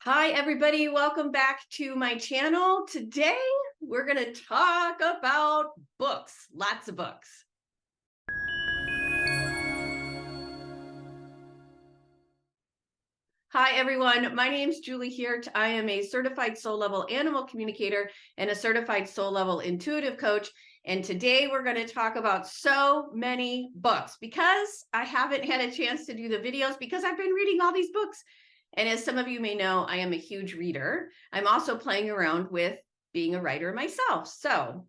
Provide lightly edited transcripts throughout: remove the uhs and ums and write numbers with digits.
Hi, everybody. Welcome back to my channel. Today, we're going to talk about books, lots of books. Hi, everyone. My name is Julie Hirt. I am a certified soul level animal communicator and a certified soul level intuitive coach. And today we're going to talk about so many books because I haven't had a chance to do the videos because I've been reading all these books. And as some of you may know, I am a huge reader. I'm also playing around with being a writer myself. So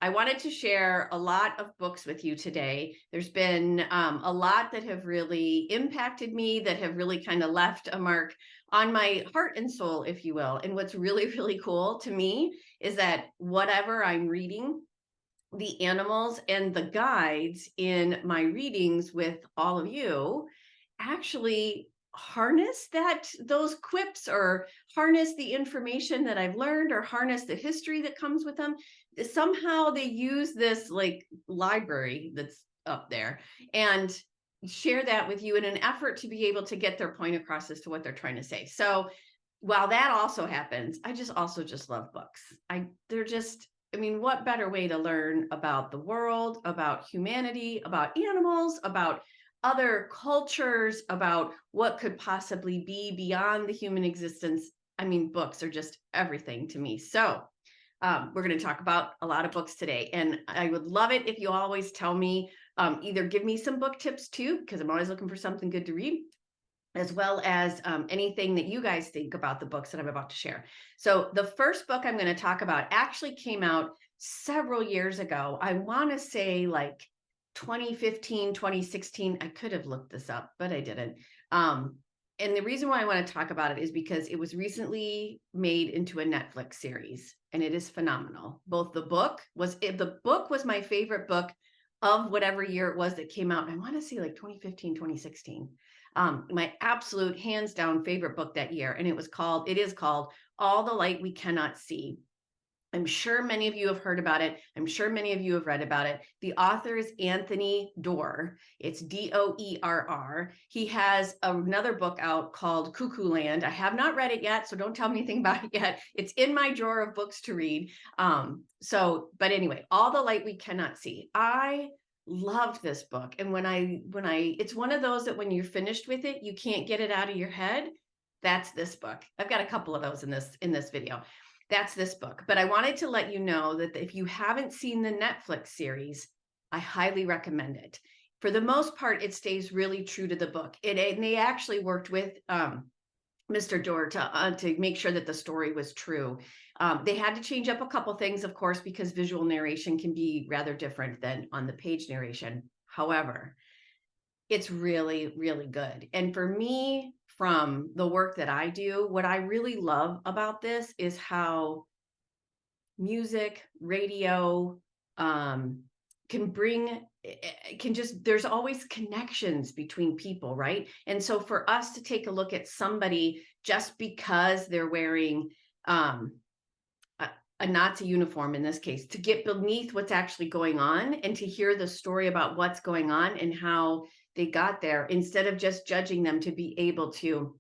I wanted to share a lot of books with you today. There's been a lot that have really impacted me, that have really kind of left a mark on my heart and soul, if you will. And what's really, really cool to me is that whatever I'm reading, the animals and the guides in my readings with all of you actually harness those quips, or harness the information that I've learned, or harness the history that comes with them. Somehow they use this like library that's up there and share that with you in an effort to be able to get their point across as to what they're trying to say. So while that also happens, I just love books. What better way to learn about the world, about humanity, about animals, about other cultures, about what could possibly be beyond the human existence. Books are just everything to me. So we're going to talk about a lot of books today. And I would love it if you always tell me, either give me some book tips too, because I'm always looking for something good to read, as well as anything that you guys think about the books that I'm about to share. So the first book I'm going to talk about actually came out several years ago. I want to say like 2015, 2016. I could have looked this up, but I didn't. And the reason why I want to talk about it is because it was recently made into a Netflix series, and it is phenomenal. The book was my favorite book of whatever year it was that came out. I want to say like 2015, 2016. My absolute hands down favorite book that year. And it is called All the Light We Cannot See. I'm sure many of you have heard about it. I'm sure many of you have read about it. The author is Anthony Doerr. It's Doerr. He has another book out called Cuckoo Land. I have not read it yet, so don't tell me anything about it yet. It's in my drawer of books to read. But anyway, All the Light We Cannot See. I loved this book. And it's one of those that when you're finished with it, you can't get it out of your head. That's this book. I've got a couple of those in this video. That's this book. But I wanted to let you know that if you haven't seen the Netflix series, I highly recommend it. For the most part, it stays really true to the book. And they actually worked with Mr. Doerr to make sure that the story was true. They had to change up a couple things, of course, because visual narration can be rather different than on the page narration. However, it's really, really good. And for me, from the work that I do, what I really love about this is how music, radio, there's always connections between people, right? And so for us to take a look at somebody just because they're wearing a Nazi uniform, in this case, to get beneath what's actually going on and to hear the story about what's going on and how they got there, instead of just judging them, to be able to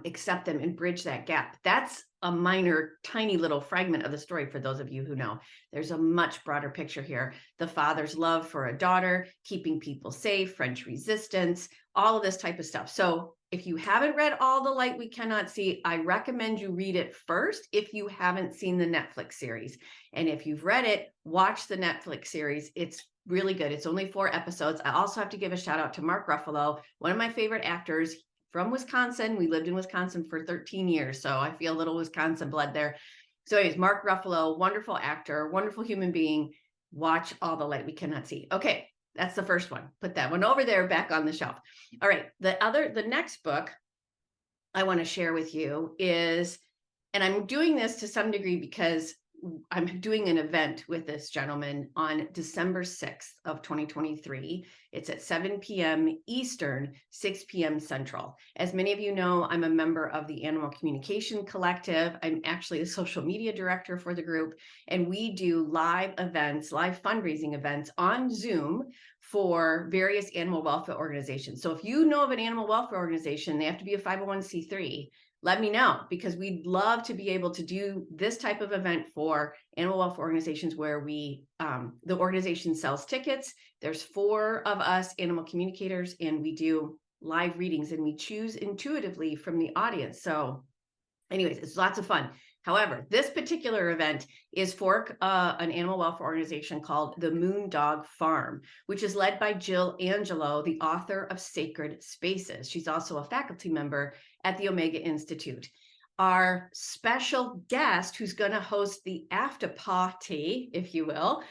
accept them and bridge that gap. That's a minor, tiny little fragment of the story. For those of you who know, there's a much broader picture here. The father's love for a daughter, keeping people safe, French resistance, all of this type of stuff. So if you haven't read All the Light We Cannot See, I recommend you read it first if you haven't seen the Netflix series. And if you've read it, watch the Netflix series. It's really good. It's only 4 episodes. I also have to give a shout out to Mark Ruffalo, one of my favorite actors from Wisconsin. We lived in Wisconsin for 13 years, so I feel a little Wisconsin blood there. So anyways, Mark Ruffalo, wonderful actor, wonderful human being. Watch All the Light We Cannot See. Okay, that's the first one. Put that one over there back on the shelf. All right, the next book I want to share with you is, and I'm doing this to some degree because I'm doing an event with this gentleman on December 6th of 2023. It's at 7 p.m. Eastern, 6 p.m. Central. As many of you know, I'm a member of the Animal Communication Collective. I'm actually the social media director for the group, and we do live events, live fundraising events on Zoom for various animal welfare organizations. So if you know of an animal welfare organization, they have to be a 501c3. let me know, because we'd love to be able to do this type of event for animal welfare organizations where we, the organization sells tickets. There's 4 of us animal communicators, and we do live readings, and we choose intuitively from the audience. So anyways, it's lots of fun. However, this particular event is for an animal welfare organization called the Moondog Farm, which is led by Jill Angelo, the author of Sacred Spaces. She's also a faculty member at the Omega Institute. Our special guest, who's going to host the after party, if you will,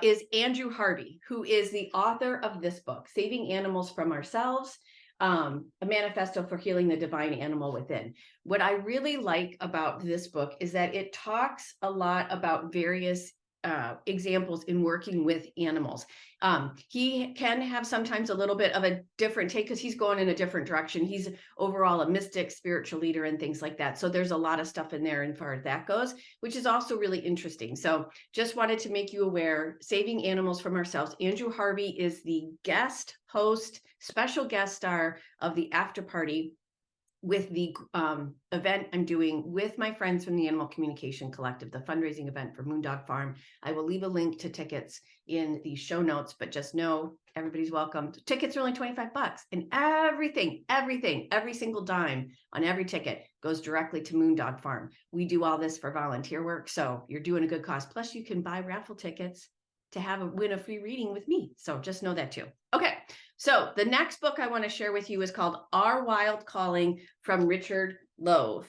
is Andrew Harvey, who is the author of this book, Saving Animals from Ourselves, a manifesto for healing the divine animal within. What I really like about this book is that it talks a lot about various examples in working with animals. He can have sometimes a little bit of a different take because he's going in a different direction. He's overall a mystic, spiritual leader and things like that. So there's a lot of stuff in there as far as that goes, which is also really interesting. So just wanted to make you aware, Saving Animals from Ourselves. Andrew Harvey is the guest host, special guest star of the after party with the event I'm doing with my friends from the Animal Communication Collective, the fundraising event for Moondog Farm. I will leave a link to tickets in the show notes, but just know everybody's welcome. Tickets are only $25, and every single dime on every ticket goes directly to Moondog Farm. We do all this for volunteer work, so you're doing a good cause. Plus, you can buy raffle tickets to win a free reading with me. So just know that too. Okay. So the next book I want to share with you is called Our Wild Calling from Richard Louv.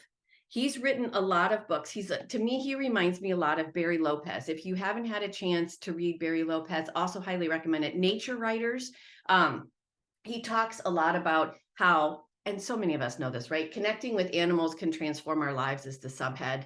He's written a lot of books. To me, he reminds me a lot of Barry Lopez. If you haven't had a chance to read Barry Lopez, also highly recommend it. Nature Writers. He talks a lot about how, and so many of us know this, right? Connecting with animals can transform our lives is the subhead,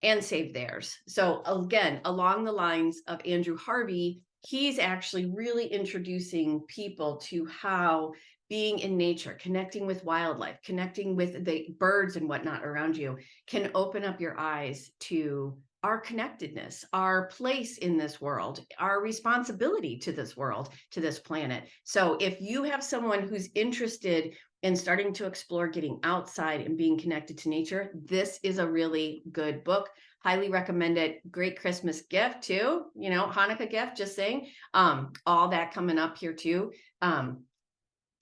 and save theirs. So again, along the lines of Andrew Harvey, he's actually really introducing people to how being in nature, connecting with wildlife, connecting with the birds and whatnot around you can open up your eyes to our connectedness, our place in this world, our responsibility to this world, to this planet. So if you have someone who's interested in starting to explore getting outside and being connected to nature, this is a really good book. Highly recommend it. Great Christmas gift too. Hanukkah gift, just saying. All that coming up here too.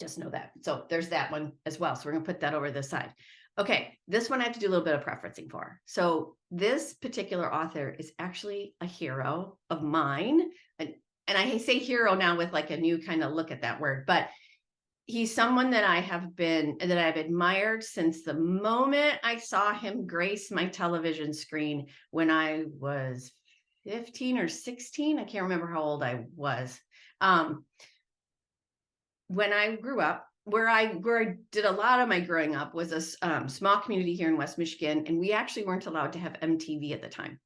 Just know that. So there's that one as well. So we're going to put that over this side. Okay, this one I have to do a little bit of preferencing for. So this particular author is actually a hero of mine. And I say hero now with like a new kind of look at that word, but he's someone that I've admired since the moment I saw him grace my television screen when I was 15 or 16. I can't remember how old I was. When I grew up, where I did a lot of my growing up was a small community here in West Michigan, and we actually weren't allowed to have MTV at the time.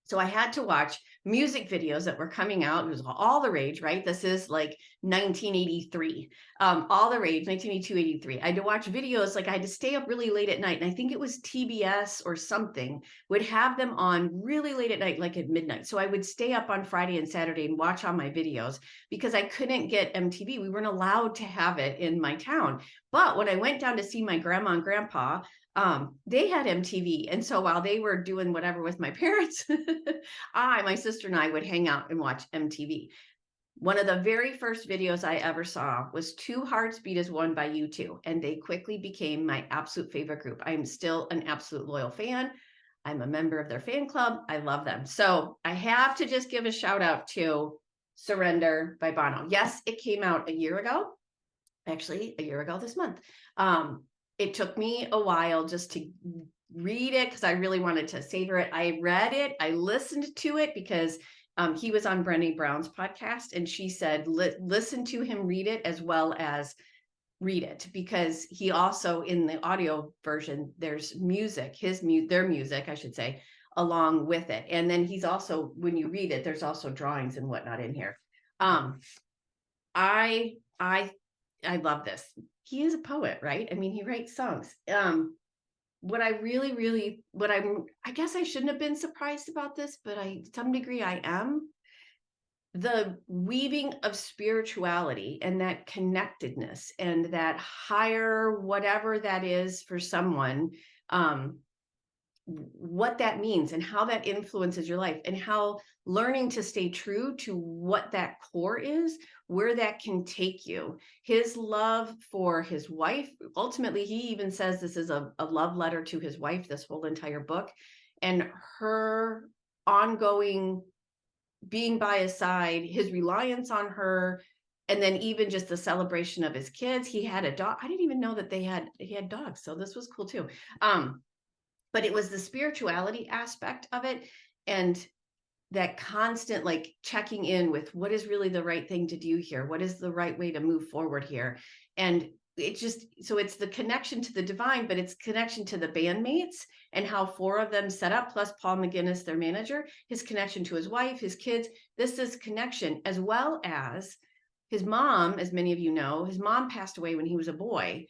So I had to watch music videos that were coming out. It was all the rage, right? This is like 1983, all the rage, 1982, 83. I had to watch videos, like I had to stay up really late at night. And I think it was TBS or something would have them on really late at night, like at midnight. So I would stay up on Friday and Saturday and watch all my videos because I couldn't get MTV. We weren't allowed to have it in my town. But when I went down to see my grandma and grandpa, they had MTV. And so while they were doing whatever with my parents, my sister and I would hang out and watch MTV. One of the very first videos I ever saw was Two Hearts Beat as One by U2. And they quickly became my absolute favorite group. I am still an absolute loyal fan. I'm a member of their fan club. I love them. So I have to just give a shout out to Surrender by Bono. Yes, it came out a year ago. Actually, a year ago this month. It took me a while just to read it because I really wanted to savor it. I read it. I listened to it because he was on Brené Brown's podcast, and she said, listen to him read it as well as read it, because he also, in the audio version, there's music, their music, I should say, along with it. And then he's also, when you read it, there's also drawings and whatnot in here. I love this. He is a poet, right? I mean, he writes songs. I guess I shouldn't have been surprised about this, but to some degree I am. the weaving of spirituality and that connectedness and that higher whatever that is for someone, what that means and how that influences your life, and how learning to stay true to what that core is, where that can take you. His love for his wife, ultimately, he even says this is a love letter to his wife, this whole entire book, and her ongoing being by his side, his reliance on her, and then even just the celebration of his kids. He had a dog. I didn't even know that he had dogs, so this was cool too. But it was the spirituality aspect of it, and that constant like checking in with what is really the right thing to do here, what is the right way to move forward here. And it just, so it's the connection to the divine, but it's connection to the bandmates and how 4 of them set up, plus Paul McGinnis, their manager, his connection to his wife, his kids. This is connection, as well as his mom. As many of you know, his mom passed away when he was a boy,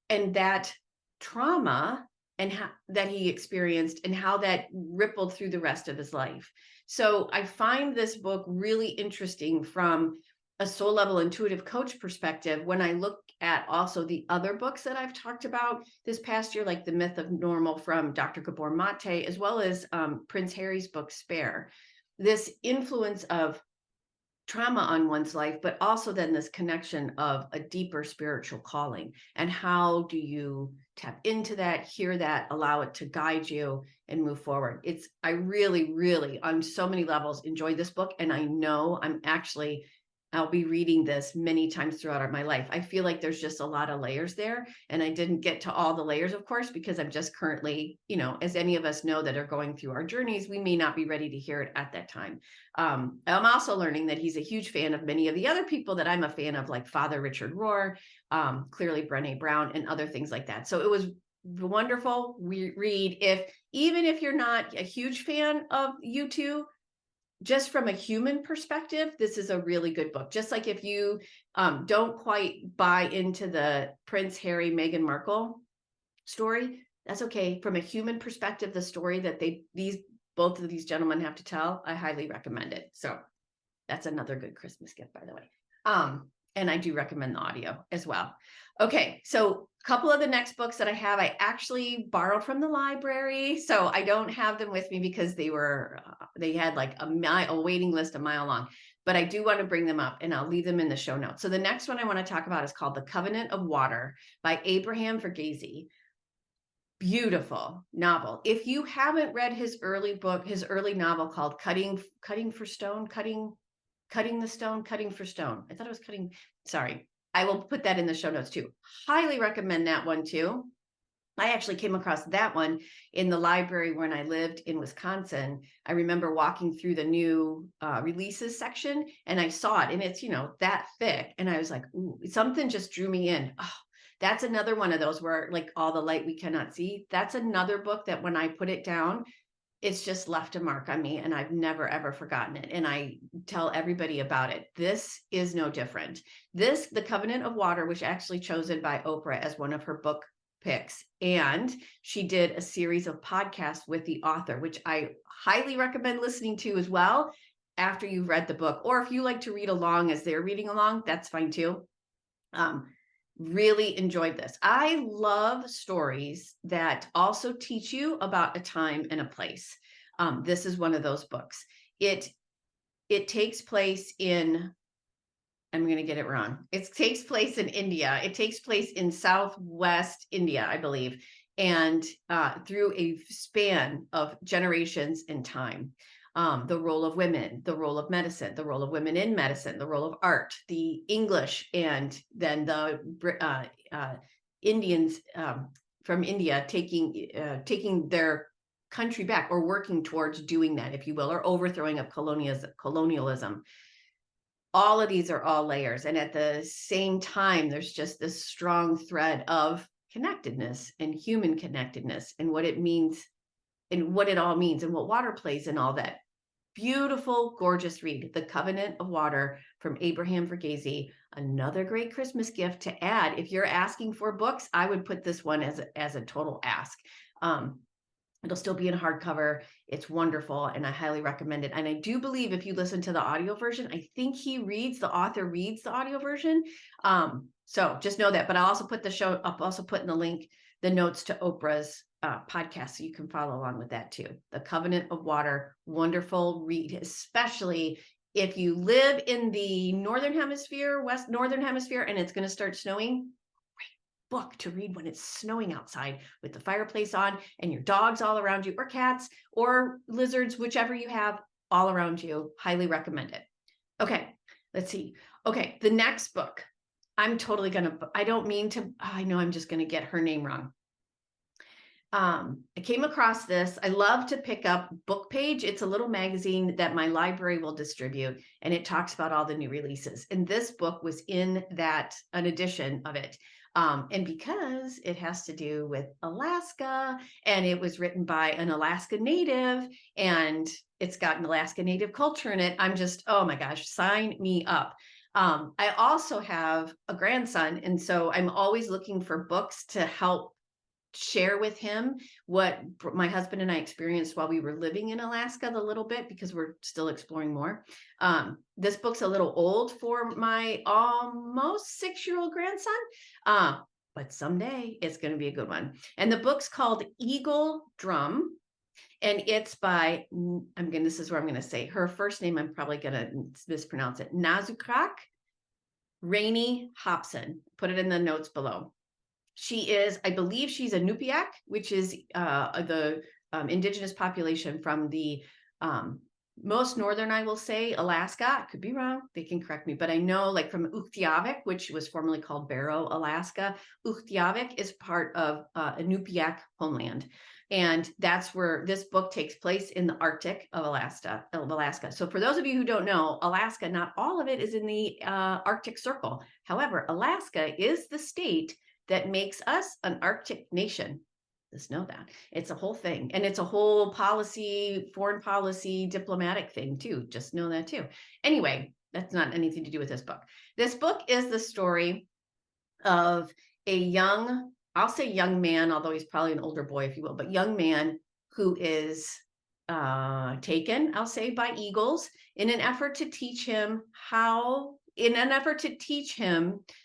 and that trauma and how that he experienced and how that rippled through the rest of his life. So I find this book really interesting from a soul level intuitive coach perspective. When I look at also the other books that I've talked about this past year, like The Myth of Normal from Dr. Gabor Mate, as well as Prince Harry's book, Spare, this influence of trauma on one's life, but also then this connection of a deeper spiritual calling. And how do you tap into that, hear that, allow it to guide you and move forward? I really, really, on so many levels, enjoyed this book. And I know I'll be reading this many times throughout my life. I feel like there's just a lot of layers there. And I didn't get to all the layers, of course, because I'm just currently, as any of us know that are going through our journeys, we may not be ready to hear it at that time. I'm also learning that he's a huge fan of many of the other people that I'm a fan of, like Father Richard Rohr, clearly Brené Brown, and other things like that. So it was wonderful read. Even if you're not a huge fan of U2, just from a human perspective, this is a really good book. Just like if you don't quite buy into the Prince Harry, Meghan Markle story, that's okay. From a human perspective, the story that both of these gentlemen have to tell, I highly recommend it. So that's another good Christmas gift, by the way. And I do recommend the audio as well. Okay, so a couple of the next books that I have, I actually borrowed from the library. So I don't have them with me because they had like a waiting list a mile long. But I do want to bring them up, and I'll leave them in the show notes. So the next one I want to talk about is called The Covenant of Water by Abraham Verghese. Beautiful novel. If you haven't read his early novel called Cutting for Stone, Cutting the Stone, Cutting for Stone. I thought it was Cutting. Sorry. I will put that in the show notes too. Highly recommend that one too. I actually came across that one in the library when I lived in Wisconsin. I remember walking through the new releases section, and I saw it, and it's, that thick. And I was like, ooh, something just drew me in. Oh, that's another one of those where, like, All the Light We Cannot See. That's another book that when I put it down, it's just left a mark on me, and I've never, ever forgotten it. And I tell everybody about it. This is no different. The Covenant of Water, was actually chosen by Oprah as one of her book picks. And she did a series of podcasts with the author, which I highly recommend listening to as well after you've read the book. Or if you like to read along as they're reading along, that's fine too. Really enjoyed this. I love stories that also teach you about a time and a place. This is one of those books. It takes place in, I'm going to get it wrong. It takes place in India. It takes place in Southwest India, I believe, and through a span of generations and time. The role of women, the role of medicine, the role of women in medicine, the role of art, the English, and then the Indians from India taking their country back, or working towards doing that, if you will, or overthrowing of colonialism. All of these are all layers. And at the same time, there's just this strong thread of connectedness and human connectedness, and what it means and what it all means, and what water plays in all that. Beautiful, gorgeous read. The Covenant of Water from Abraham Verghese. Another great Christmas gift to add. If you're asking for books, I would put this one as a total ask. It'll still be in hardcover. It's wonderful, and I highly recommend it. And I do believe if you listen to the audio version, I think the author reads the audio version. So just know that. But I'll also put I'll also put in the link, the notes to Oprah's podcast, so you can follow along with that too. The Covenant of Water, wonderful read, especially if you live in the northern hemisphere, northern hemisphere, and it's going to start snowing. Book to read when it's snowing outside with the fireplace on and your dogs all around you, or cats or lizards, whichever you have all around you. Highly recommend it. Okay, let's see. Okay, the next book. I don't mean to, I know I'm just going to get her name wrong. I came across this. I love to pick up Book Page. It's a little magazine that my library will distribute, and it talks about all the new releases. And this book was in an edition of it. And because it has to do with Alaska, and it was written by an Alaska native, and it's got an Alaska native culture in it, I'm just, oh my gosh, sign me up. I also have a grandson, and so I'm always looking for books to help share with him what my husband and I experienced while we were living in Alaska a little bit, because we're still exploring more. This book's a little old for my almost 6-year-old grandson, but someday it's going to be a good one. And the book's called Eagle Drum, and it's by, this is where I'm going to say her first name. I'm probably going to mispronounce it. Nazukrak Rainey Hobson. Put it in the notes below. I believe she's a Nupiaq, which is the indigenous population from the most northern, I will say, Alaska. I could be wrong. They can correct me. But I know, like, from Uktiavik, which was formerly called Barrow, Alaska. Uktiavik is part of a Nupiaq homeland. And that's where this book takes place, in the Arctic of Alaska. So for those of you who don't know, Alaska, not all of it is in the Arctic Circle. However, Alaska is the state that makes us an Arctic nation. Just know that. It's a whole thing. And it's a whole policy, foreign policy, diplomatic thing too. Just know that too. Anyway, that's not anything to do with this book. This book is the story of a young, I'll say young man, although he's probably an older boy, if you will, but young man who is taken, I'll say, by eagles in an effort to teach him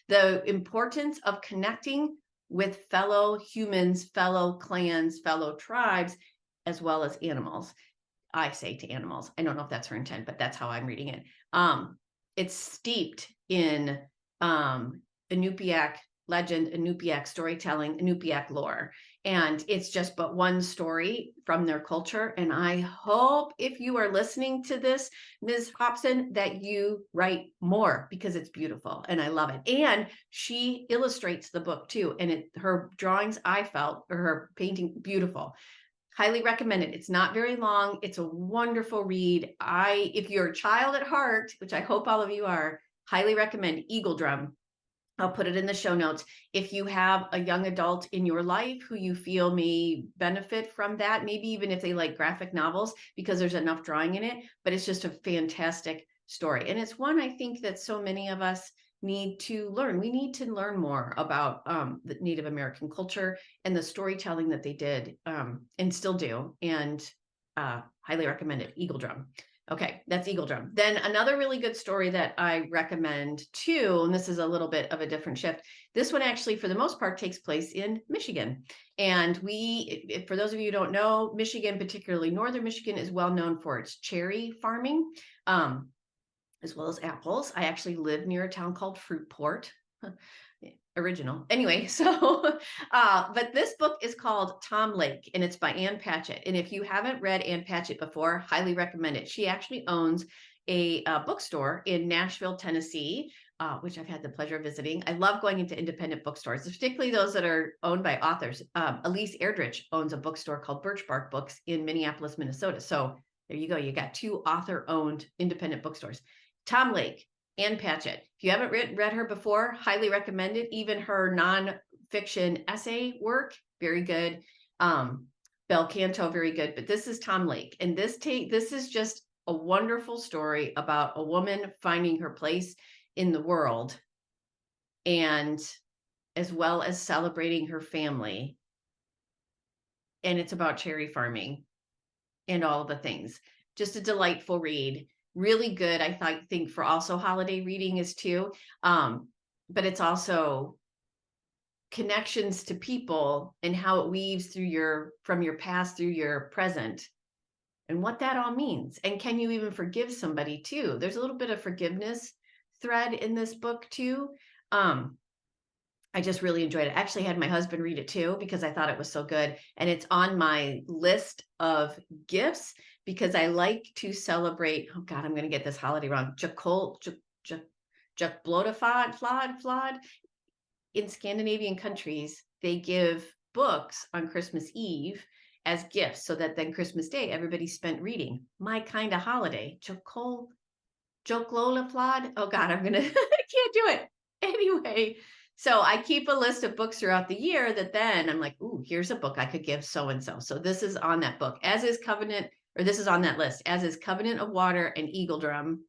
the importance of connecting with fellow humans, fellow clans, fellow tribes, as well as animals. I say to animals. I don't know if that's her intent, but that's how I'm reading it. It's steeped in Inupiaq legend, Inupiaq storytelling, Inupiaq lore. And it's just but one story from their culture. And I hope, if you are listening to this, Ms. Hobson, that you write more, because it's beautiful and I love it. And she illustrates the book too. And her drawings, or her painting, beautiful. Highly recommend it. It's not very long. It's a wonderful read. If you're a child at heart, which I hope all of you are, highly recommend Eagle Drum. I'll put it in the show notes. If you have a young adult in your life who you feel may benefit from that, maybe even if they like graphic novels, because there's enough drawing in it, but it's just a fantastic story. And it's one I think that so many of us need to learn. We need to learn more about the Native American culture and the storytelling that they did and still do. And highly recommend it. Eagle Drum. Okay, that's Eagle Drum. Then another really good story that I recommend too, and this is a little bit of a different shift. This one actually, for the most part, takes place in Michigan. And for those of you who don't know, Michigan, particularly northern Michigan, is well known for its cherry farming, as well as apples. I actually live near a town called Fruitport. Original. Anyway, so, but this book is called Tom Lake, and it's by Ann Patchett. And if you haven't read Ann Patchett before, highly recommend it. She actually owns a bookstore in Nashville, Tennessee, which I've had the pleasure of visiting. I love going into independent bookstores, particularly those that are owned by authors. Elise Airdrich owns a bookstore called Birch Bark Books in Minneapolis, Minnesota. So there you go. You got 2 author-owned independent bookstores. Tom Lake, Ann Patchett. If you haven't read her before, highly recommend it. Even her nonfiction essay work, very good. Bel Canto, very good. But this is Tom Lake. And this is just a wonderful story about a woman finding her place in the world, and as well as celebrating her family and it's about cherry farming and all the things. Just a delightful read. Really good, I think for also holiday reading is too. But it's also connections to people and how it weaves through from your past through your present and what that all means. And can you even forgive somebody too? There's a little bit of forgiveness thread in this book too. I just really enjoyed it. I actually had my husband read it too because I thought it was so good. And it's on my list of gifts because I like to celebrate. Oh God, I'm going to get this holiday wrong. Flod. In Scandinavian countries, they give books on Christmas Eve as gifts so that then Christmas Day, everybody spent reading. My kind of holiday. Joklola Flod. Oh God, I can't do it. Anyway, so I keep a list of books throughout the year that then I'm like, ooh, here's a book I could give so-and-so. So this is on that book, as is Covenant, or this is on that list, as is Covenant of Water and Eagle Drum.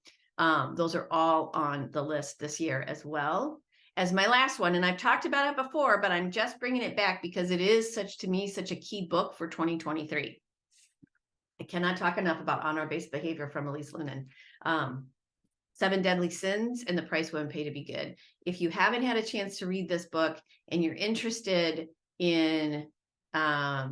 Those are all on the list this year as well as my last one. And I've talked about it before, but I'm just bringing it back because it is to me, such a key book for 2023. I cannot talk enough about honor-based behavior from Elise Linen. 7 Deadly Sins and The Price Women Pay to Be Good. If you haven't had a chance to read this book and you're interested in, I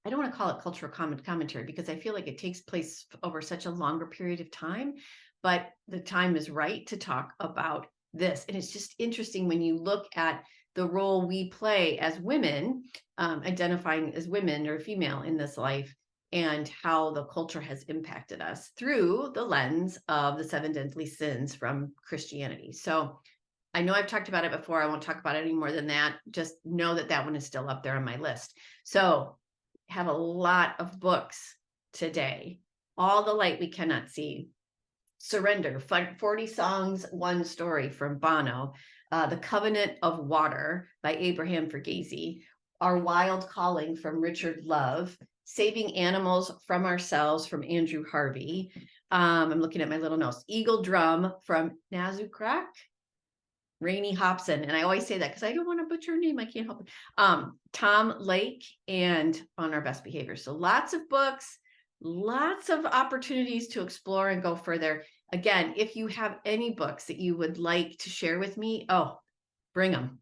don't want to call it cultural commentary because I feel like it takes place over such a longer period of time, but the time is right to talk about this. And it's just interesting when you look at the role we play as women, identifying as women or female in this life, and how the culture has impacted us through the lens of the 7 deadly sins from Christianity. So I know I've talked about it before. I won't talk about it any more than that. Just know that that one is still up there on my list. So have a lot of books today. All the Light We Cannot See. Surrender, 40 Songs, One Story from Bono. The Covenant of Water by Abraham Verghese. Our Wild Calling from Richard Louv. Saving Animals from Ourselves from Andrew Harvey. I'm looking at my little notes. Eagle Drum from Nazukrak, Rainey Hobson. And I always say that because I don't want to butcher her name. I can't help it. Tom Lake and On Our Best Behavior. So lots of books, lots of opportunities to explore and go further. Again, if you have any books that you would like to share with me, bring them.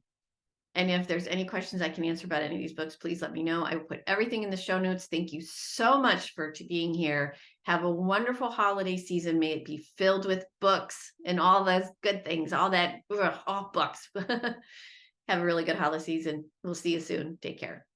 And if there's any questions I can answer about any of these books, please let me know. I will put everything in the show notes. Thank you so much for being here. Have a wonderful holiday season. May it be filled with books and all those good things, all that, all books. Have a really good holiday season. We'll see you soon. Take care.